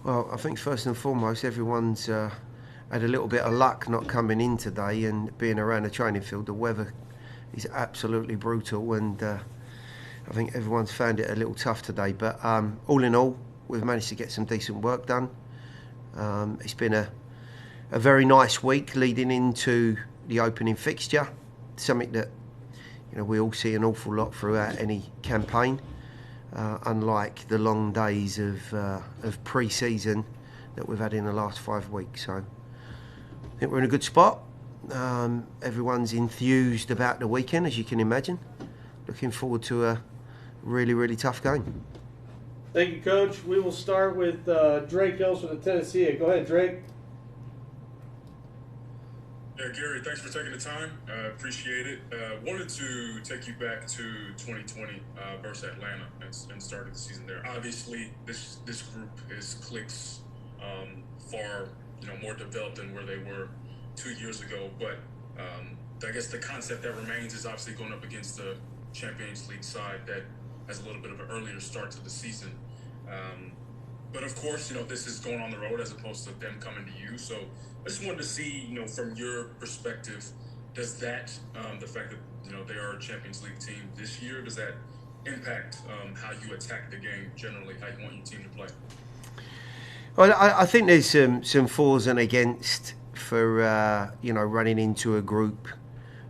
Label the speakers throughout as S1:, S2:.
S1: Well, I think first and foremost, everyone's had a little bit of luck not coming in today and being around the training field. The weather is absolutely brutal, and I think everyone's found it a little tough today. But all in all, we've managed to get some decent work done. It's been a very nice week leading into the opening fixture, something that we all see an awful lot throughout any campaign. Unlike the long days of pre-season that we've had in the last 5 weeks. So I think we're in a good spot. Everyone's enthused about the weekend, as you can imagine. Looking forward to a really, really tough game.
S2: Thank you, Coach. We will start with Drake Ells from the Tennessee. Go ahead, Drake.
S3: Yeah, Gary, thanks for taking the time. Appreciate it. Wanted to take you back to 2020 versus Atlanta and started the season there. Obviously, this group is clicks far more developed than where they were 2 years ago. But I guess the concept that remains is obviously going up against the Champions League side that has a little bit of an earlier start to the season. But of course, this is going on the road as opposed to them coming to you. So I just wanted to see, from your perspective, does that, the fact that, they are a Champions League team this year, does that impact how you attack the game generally, how you want your team to play?
S1: Well, I think there's some fors and against for, running into a group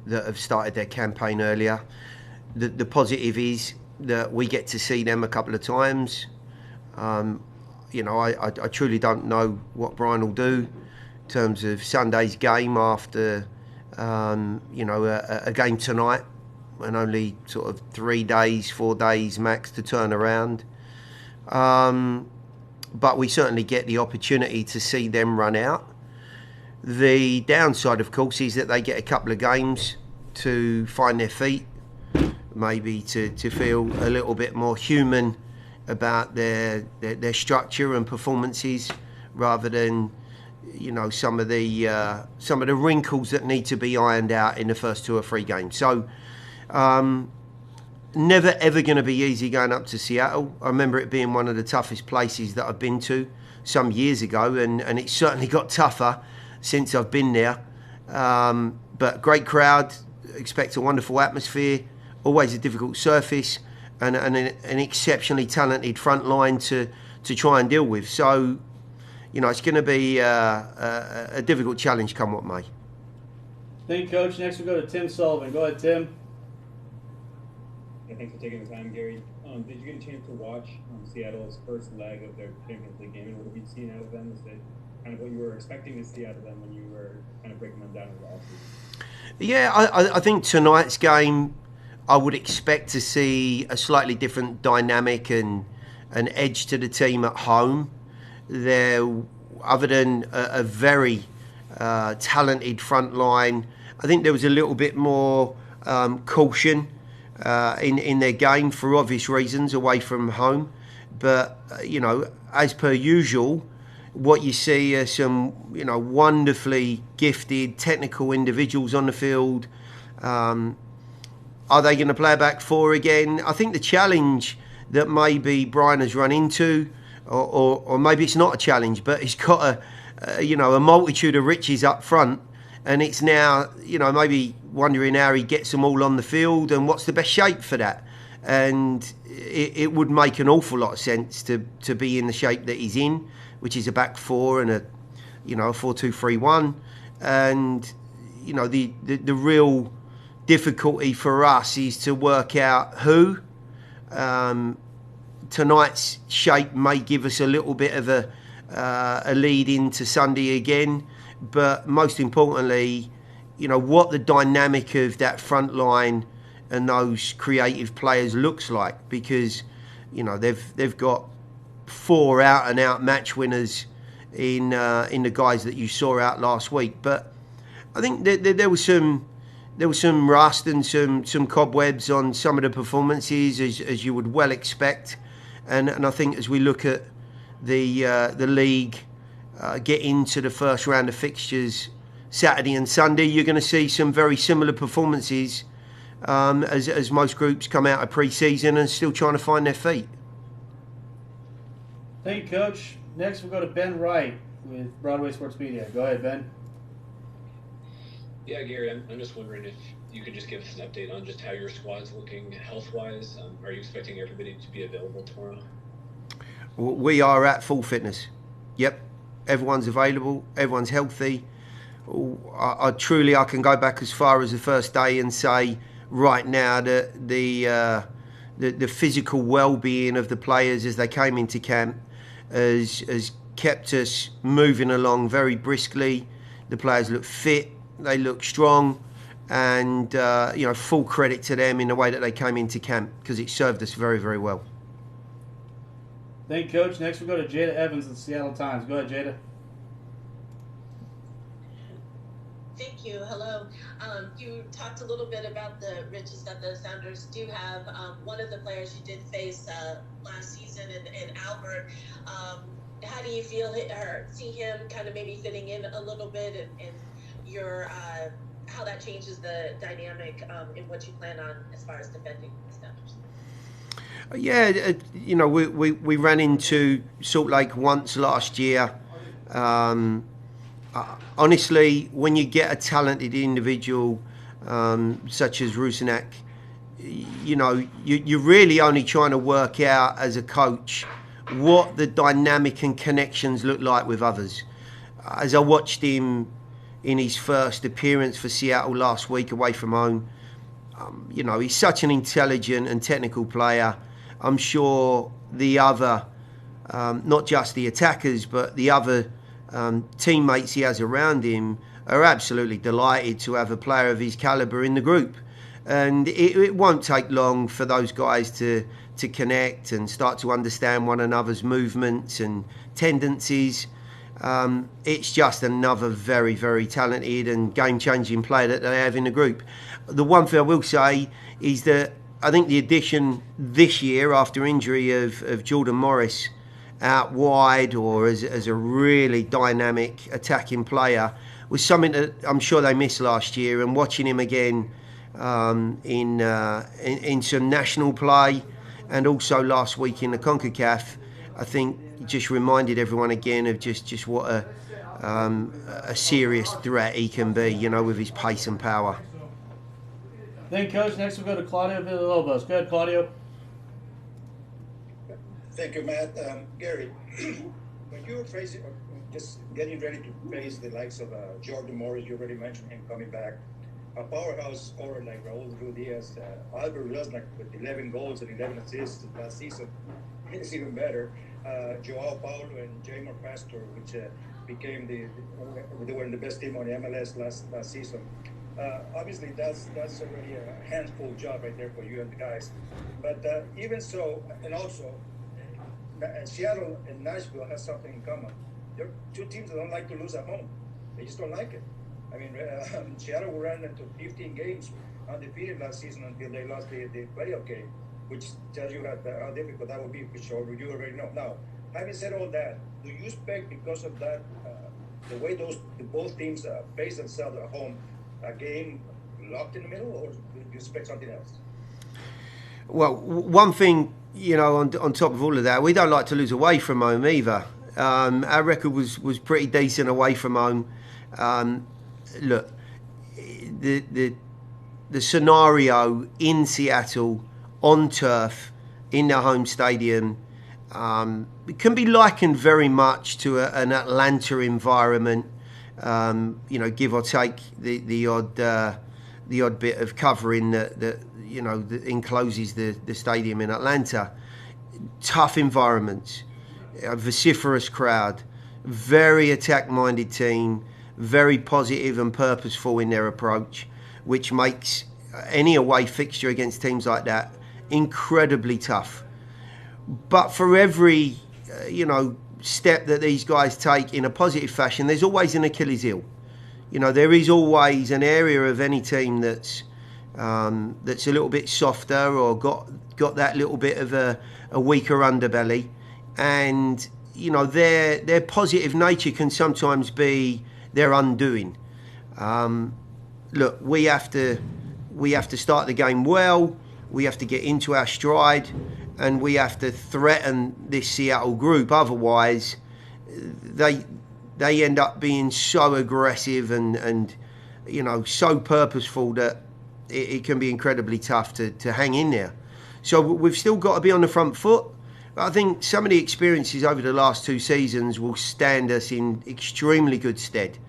S1: that have started their campaign earlier. The positive is that we get to see them a couple of times. I truly don't know what Brian will do in terms of Sunday's game after, a game tonight and only sort of 3 days, 4 days max to turn around. But we certainly get the opportunity to see them run out. The downside, of course, is that they get a couple of games to find their feet, maybe to feel a little bit more human about their structure and performances, rather than some of the wrinkles that need to be ironed out in the first 2 or 3 games. So never ever going to be easy going up to Seattle. I remember it being one of the toughest places that I've been to some years ago, and it's certainly got tougher since I've been there. But great crowd, expect a wonderful atmosphere, always a difficult surface, and an exceptionally talented front line to try and deal with. So, it's going to be a difficult challenge come what may.
S2: Thank you, Coach. Next we'll go to Tim Sullivan. Go ahead, Tim.
S4: Yeah, thanks for taking the time, Gary. Did you get a chance to watch Seattle's first leg of their Champions League game, and what have you seen out of them? Is it kind of what you were expecting to see out of them when you were kind of breaking them down in the offseason?
S1: Yeah, I think tonight's game, I would expect to see a slightly different dynamic and an edge to the team at home. They're, other than a very talented front line, I think there was a little bit more caution in their game for obvious reasons away from home. But, as per usual, what you see are some, wonderfully gifted technical individuals on the field. Are they going to play a back 4 again? I think the challenge that maybe Brian has run into, or maybe it's not a challenge, but he's got a multitude of riches up front, and it's now, maybe wondering how he gets them all on the field and what's the best shape for that. And it would make an awful lot of sense to be in the shape that he's in, which is a back 4 and a 4-2-3-1. And the real difficulty for us is to work out who. Tonight's shape may give us a little bit of a lead into Sunday again, but most importantly, what the dynamic of that front line and those creative players looks like, because they've got 4 out and out match winners in the guys that you saw out last week. But I think there was some rust and some cobwebs on some of the performances, as you would well expect. And I think as we look at the league get into the first round of fixtures Saturday and Sunday, you're going to see some very similar performances as most groups come out of pre-season and still trying to find their feet.
S2: Thank you, Coach. Next, we'll go to Ben Wright with Broadway Sports Media. Go ahead, Ben.
S5: Yeah, Gary, I'm just wondering if you could just give us an update on just how your squad's looking health-wise. Are you expecting everybody to be available tomorrow?
S1: We are at full fitness. Yep, everyone's available. Everyone's healthy. I can go back as far as the first day and say right now that the physical well-being of the players as they came into camp has kept us moving along very briskly. The players look fit. They look strong, and full credit to them in the way that they came into camp because it served us very, very well.
S2: Thank you, Coach. Next, we'll go to Jada Evans of the Seattle Times. Go ahead, Jada.
S6: Thank you. Hello. You talked a little bit about the riches that the Sounders do have. One of the players you did face last season in Albert. How do you feel or see him kind of maybe fitting in a little bit and your how that changes the dynamic in what you plan on as far as defending the Sounders?
S1: Yeah, we ran into Salt Lake once last year. Honestly, when you get a talented individual such as Rusinak, you're really only trying to work out as a coach what the dynamic and connections look like with others. As I watched him in his first appearance for Seattle last week away from home, he's such an intelligent and technical player. I'm sure the other, not just the attackers, but the other teammates he has around him are absolutely delighted to have a player of his calibre in the group. And it won't take long for those guys to connect and start to understand one another's movements and tendencies. It's just another very, very talented and game-changing player that they have in the group. The one thing I will say is that I think the addition this year after injury of Jordan Morris out wide or as a really dynamic attacking player was something that I'm sure they missed last year, and watching him again in some national play and also last week in the CONCACAF, I think just reminded everyone again of just what a serious threat he can be, with his pace and power.
S2: Thank you, Coach. Next we'll go to Claudio Villalobos. Go ahead, Claudio.
S7: Thank you, Matt. Gary, when you were just getting ready to face the likes of Jordan Morris, you already mentioned him coming back, a powerhouse scorer like Raul Ruiz, Albert Rusnak with 11 goals and 11 assists last season, it's even better. Joao Paulo and Jamer Pastor, which became they were the best team on the MLS last season. Obviously, that's already a handful job right there for you and the guys. But even so, and also, Seattle and Nashville has something in common. They're two teams that don't like to lose at home. They just don't like it. I mean, Seattle ran into 15 games undefeated last season until they lost the playoff game, which tells you how difficult that will be for sure. You already know. Now, having said all that, do you expect because of that, the way both teams face themselves at home, a game locked in the middle, or do you expect something else?
S1: Well, one thing, on top of all of that, we don't like to lose away from home either. Our record was pretty decent away from home. Look, the scenario in Seattle on turf in their home stadium can be likened very much to an Atlanta environment. Give or take the odd bit of covering that encloses the stadium in Atlanta. Tough environment, a vociferous crowd, very attack-minded team, very positive and purposeful in their approach, which makes any away fixture against teams like that incredibly tough. But for every, step that these guys take in a positive fashion, there's always an Achilles heel. There is always an area of any team that's a little bit softer or got that little bit of a weaker underbelly, and their positive nature can sometimes be their undoing. Look, we have to start the game well. We have to get into our stride, and we have to threaten this Seattle group. Otherwise, they end up being so aggressive and you know, so purposeful that it can be incredibly tough to hang in there. So we've still got to be on the front foot. But I think some of the experiences over the last 2 seasons will stand us in extremely good stead.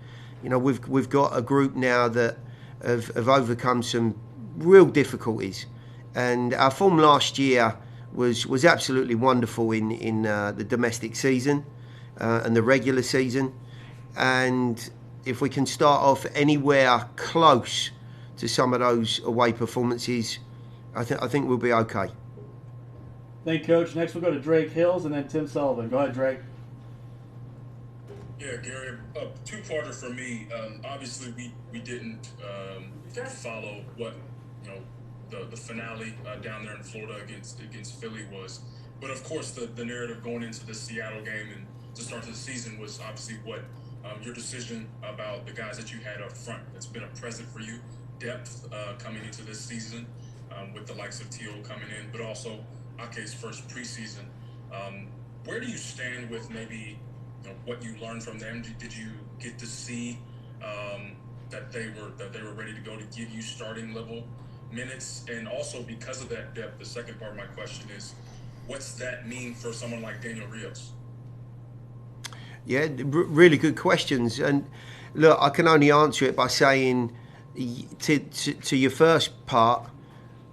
S1: You know, we've got a group now that have overcome some real difficulties, and our form last year was absolutely wonderful in the domestic season and the regular season. And if we can start off anywhere close to some of those away performances, I think we'll be okay.
S2: Thank you, Coach. Next we'll go to Drake Hills and then Tim Sullivan. Go ahead, Drake.
S3: Yeah, Gary, a two-parter for me. Obviously, we didn't follow what, you know, the finale down there in Florida against Philly was. But of course, the narrative going into the Seattle game and to start the season was obviously what your decision about the guys that you had up front. It's been a present for you, depth coming into this season with the likes of T.O. coming in, but also Ake's first preseason. Where do you stand with maybe, you know, what you learned from them? Did you get to see that they were ready to go to give you starting level minutes? And also because of that depth, the second part of my question is, what's that mean for someone like Daniel Rios?
S1: Yeah, really good questions. And look, I can only answer it by saying to your first part,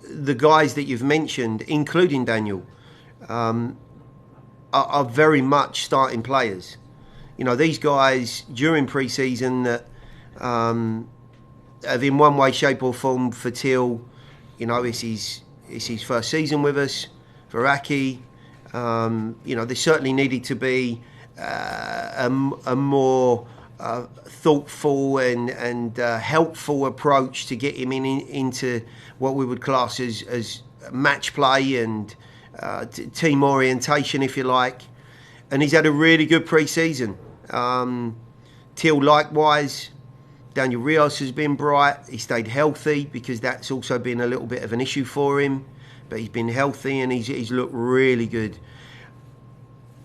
S1: the guys that you've mentioned, including Daniel, are very much starting players. You know, these guys during pre-season that have in one way, shape or form for Till, you know, it's his first season with us. For Ake, you know, there certainly needed to be a more thoughtful and helpful approach to get him into what we would class as match play and team orientation, if you like. And he's had a really good pre-season. Till likewise. Daniel Rios has been bright. He stayed healthy because that's also been a little bit of an issue for him. But he's been healthy and he's looked really good.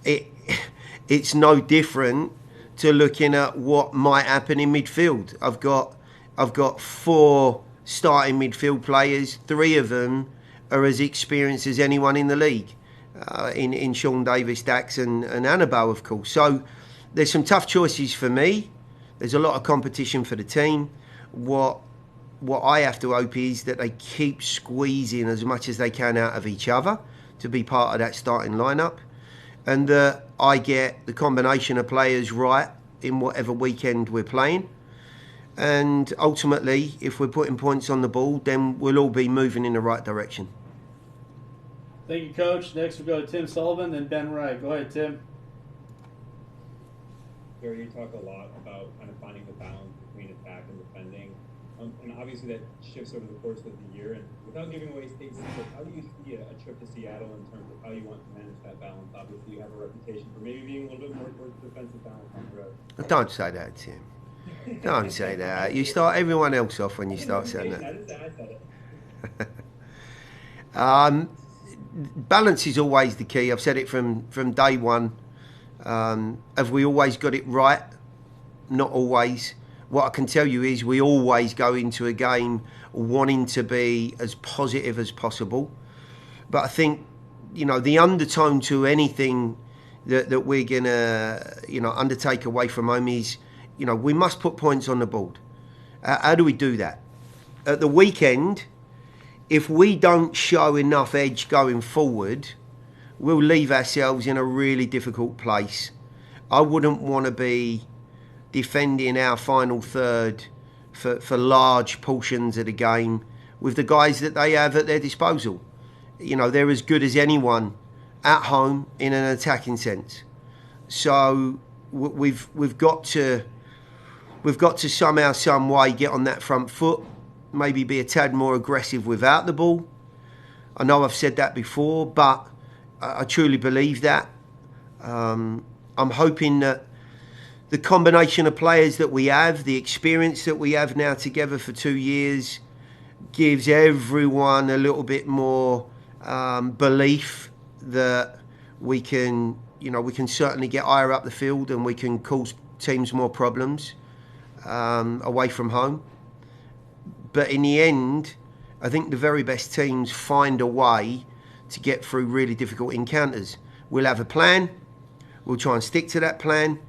S1: It's no different to looking at what might happen in midfield. I've got 4 starting midfield players. 3 of them are as experienced as anyone in the league. In Sean Davis, Dax and Annabelle, of course. So there's some tough choices for me. There's a lot of competition for the team. What I have to hope is that they keep squeezing as much as they can out of each other to be part of that starting lineup, and that I get the combination of players right in whatever weekend we're playing. And ultimately, if we're putting points on the board, then we'll all be moving in the right direction.
S2: Thank you, Coach. Next we'll go to Tim Sullivan, then Ben Wright. Go ahead, Tim.
S4: Gary, you talk a lot about kind of finding the balance between attack and defending. And obviously that shifts over the course of the year. And without giving away state secrets, how do you see a trip to Seattle in terms of how you want to manage that balance? Obviously, you have a reputation for maybe being a little bit more towards defensive balance on the road.
S1: Don't say that, Tim. Don't say that. You start everyone else off when you start saying that.
S4: I didn't say I said it.
S1: Balance is always the key. I've said it from day one. Have we always got it right? Not always. What I can tell you is we always go into a game wanting to be as positive as possible. But I think, you know, the undertone to anything that we're going to, you know, undertake away from home is, you know, we must put points on the board. How do we do that? At the weekend, if we don't show enough edge going forward, we'll leave ourselves in a really difficult place. I wouldn't want to be defending our final third for large portions of the game with the guys that they have at their disposal. You know, they're as good as anyone at home in an attacking sense. So we've got to somehow, some way get on that front foot, maybe be a tad more aggressive without the ball. I know I've said that before, but I truly believe that. I'm hoping that the combination of players that we have, the experience that we have now together for 2 years, gives everyone a little bit more belief that we can certainly get higher up the field and we can cause teams more problems away from home. But in the end, I think the very best teams find a way to get through really difficult encounters. We'll have a plan, we'll try and stick to that plan,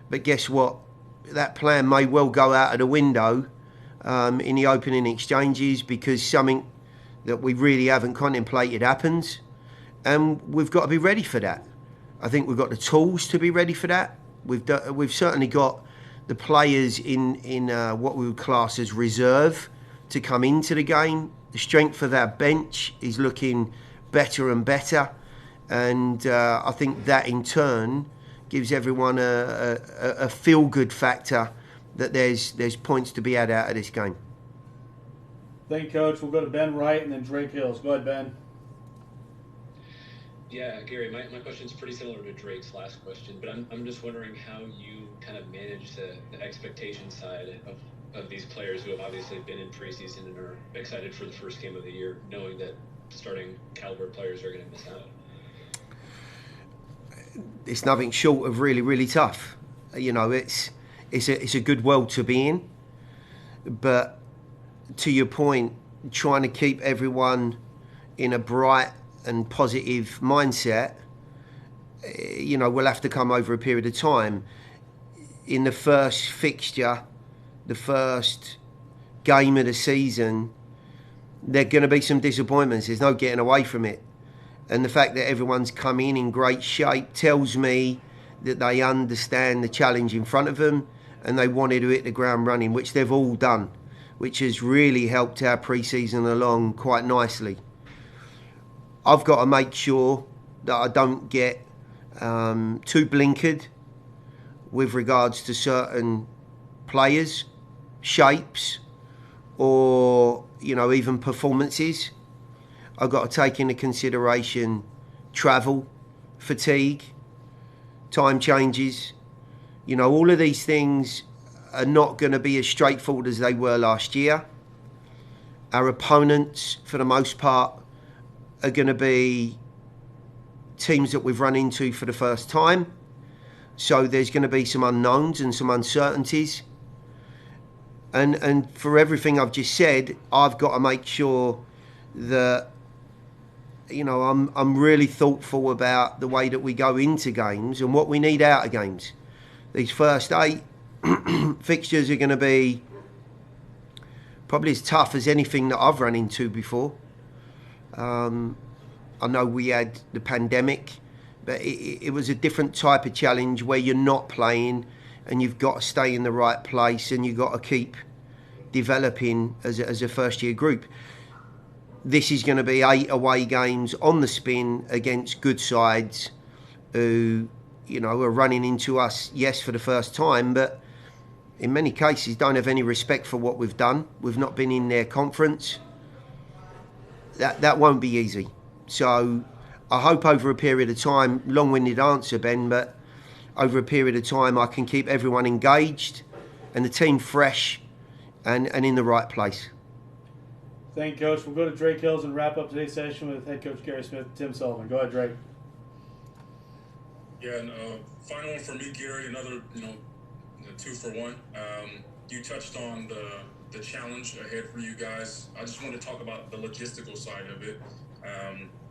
S1: but guess what? That plan may well go out of the window in the opening exchanges because something that we really haven't contemplated happens, and we've got to be ready for that. I think we've got the tools to be ready for that. We've certainly got the players in what we would class as reserve to come into the game. The strength of our bench is looking better and better, and I think that in turn gives everyone a feel-good factor that there's points to be had out of this game.
S2: Thank you, Coach. We'll go to Ben Wright and then Drake Hills. Go ahead, Ben.
S5: Yeah, Gary, my question's pretty similar to Drake's last question, but I'm just wondering how you kind of manage the expectation side of these players who have obviously been in preseason and are excited for the first game of the year, knowing that starting caliber players are going to miss out.
S1: It's nothing short of really, really tough. It's a good world to be in, but to your point, trying to keep everyone in a bright and positive mindset, we'll have to come over a period of time. In the first fixture, the first game of the season, there are going to be some disappointments. There's no getting away from it. And the fact that everyone's come in great shape tells me that they understand the challenge in front of them and they wanted to hit the ground running, which they've all done, which has really helped our pre-season along quite nicely. I've got to make sure that I don't get too blinkered with regards to certain players, shapes, or even performances. I've got to take into consideration travel, fatigue, time changes. All of these things are not going to be as straightforward as they were last year. Our opponents, for the most part, are going to be teams that we've run into for the first time. So there's going to be some unknowns and some uncertainties. And for everything I've just said, I've got to make sure that I'm really thoughtful about the way that we go into games and what we need out of games. These first 8 fixtures are going to be probably as tough as anything that I've run into before. I know we had the pandemic, but it was a different type of challenge where you're not playing and you've got to stay in the right place and you've got to keep developing as a first-year group. This is going to be 8 away games on the spin against good sides who, are running into us, yes, for the first time, but in many cases don't have any respect for what we've done. We've not been in their conference. That won't be easy. So I hope over a period of time, long-winded answer, Ben, but over a period of time I can keep everyone engaged and the team fresh and in the right place.
S2: Thank you, Coach. We'll go to Drake Hills and wrap up today's session with head coach Gary Smith and Tim Sullivan. Go ahead, Drake.
S3: Yeah, and final one for me, Gary. Another, 2-for-1. You touched on the challenge ahead for you guys. I just want to talk about the logistical side of it.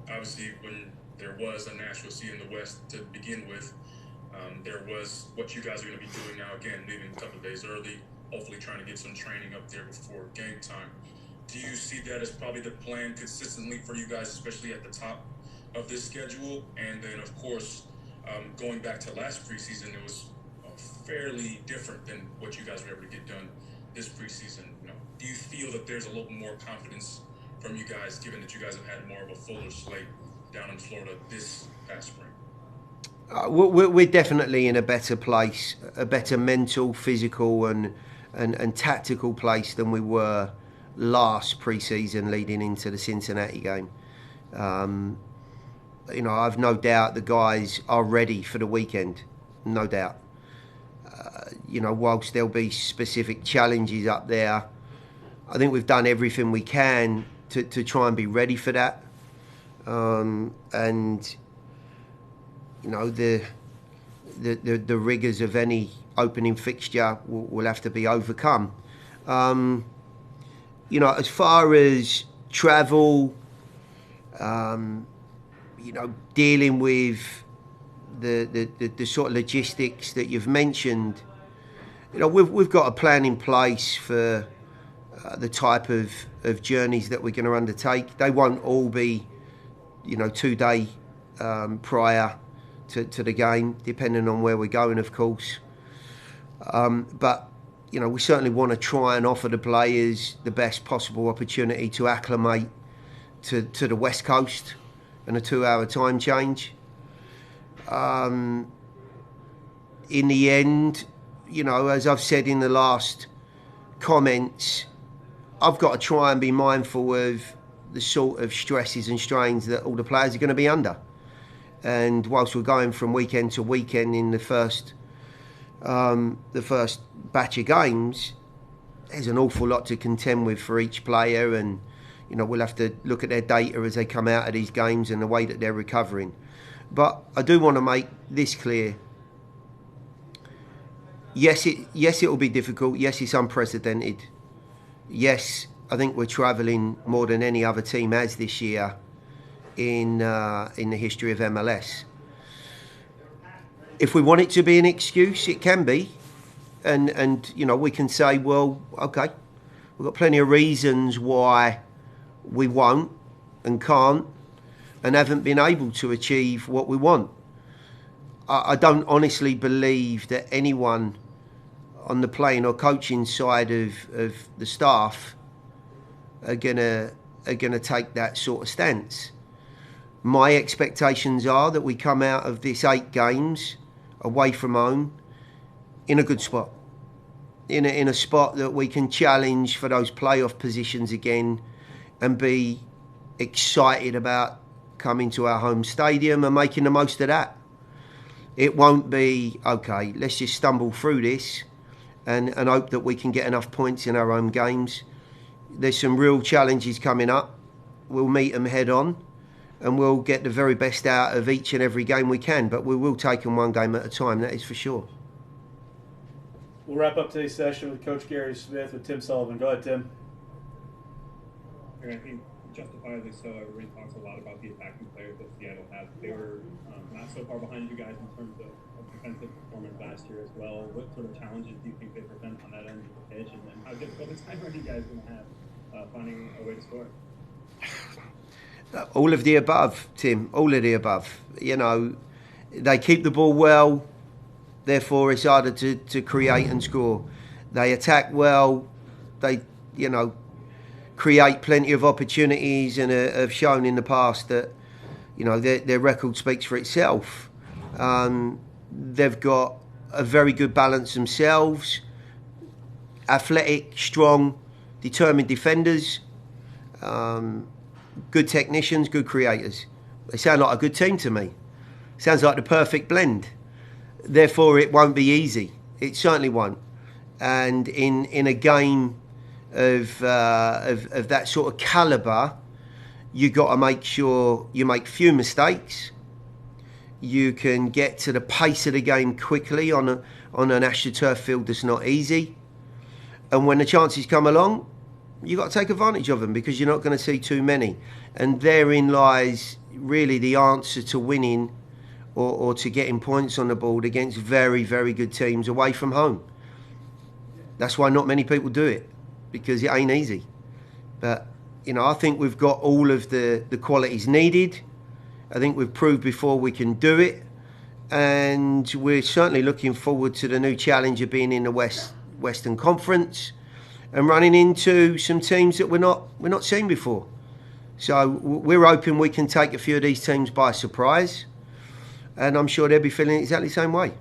S3: Obviously, when there was a Nashville SC in the West to begin with, there was what you guys are going to be doing now. Again, leaving a couple of days early, hopefully trying to get some training up there before game time. Do you see that as probably the plan consistently for you guys, especially at the top of this schedule? And then, of course, going back to last preseason, it was fairly different than what you guys were able to get done this preseason. Do you feel that there's a little more confidence from you guys, given that you guys have had more of a fuller slate down in Florida this past spring?
S1: We're definitely in a better place, a better mental, physical and tactical place than we were last pre-season leading into the Cincinnati game. I've no doubt the guys are ready for the weekend, no doubt. Whilst there'll be specific challenges up there, I think we've done everything we can to try and be ready for that. And you know, the rigours of any opening fixture will have to be overcome. You know, as far as travel, you know, dealing with the sort of logistics that you've mentioned, you know, we've got a plan in place for the type of journeys that we're going to undertake. They won't all be, you know, 2-day prior to the game, depending on where we're going, of course. But, you know, we certainly want to try and offer the players the best possible opportunity to acclimate to the West Coast and a 2-hour time change. In the end, you know, as I've said in the last comments, I've got to try and be mindful of the sort of stresses and strains that all the players are going to be under. And whilst we're going from weekend to weekend in the first batch of games, there's an awful lot to contend with for each player, and you know, we'll have to look at their data as they come out of these games and the way that they're recovering. But I do want to make this clear. Yes, it will be difficult. Yes, it's unprecedented. Yes, I think we're travelling more than any other team has this year in the history of MLS. If we want it to be an excuse, it can be, and you know, we can say, well, okay, we've got plenty of reasons why we won't and can't and haven't been able to achieve what we want. I don't honestly believe that anyone on the playing or coaching side of the staff are gonna take that sort of stance. My expectations are that we come out of this 8 games away from home in a good spot, in a spot that we can challenge for those playoff positions again and be excited about coming to our home stadium and making the most of that. It won't be, okay, let's just stumble through this and hope that we can get enough points in our own games. There's some real challenges coming up. We'll meet them head on and we'll get the very best out of each and every game we can, but we will take them one game at a time, that is for sure.
S2: We'll wrap up today's session with Coach Gary Smith with Tim Sullivan. Go ahead, Tim.
S4: I think justifiably so. Everybody talks a lot about the attacking players that Seattle has. They were not so far behind you guys in terms of defensive performance last year as well. What sort of challenges do you think they present on that end of the pitch, and how difficult is time are you guys going to have finding a way to score?
S1: All of the above, Tim. All of the above. You know, they keep the ball well, therefore it's harder to create and score. They attack well. They, you know, create plenty of opportunities and have shown in the past that, you know, their record speaks for itself. They've got a very good balance themselves. Athletic, strong, determined defenders. Good technicians, good creators. They sound like a good team to me. Sounds like the perfect blend. Therefore, it won't be easy. It certainly won't. And in a game of that sort of calibre, you got to make sure you make few mistakes. You can get to the pace of the game quickly on an AstroTurf field that's not easy. And when the chances come along, you've got to take advantage of them because you're not going to see too many. And therein lies really the answer to winning or to getting points on the board against very, very good teams away from home. That's why not many people do it, because it ain't easy. But, you know, I think we've got all of the qualities needed. I think we've proved before we can do it. And we're certainly looking forward to the new challenge of being in the Western Conference and running into some teams that we're not seeing before. So we're hoping we can take a few of these teams by surprise, and I'm sure they'll be feeling exactly the same way.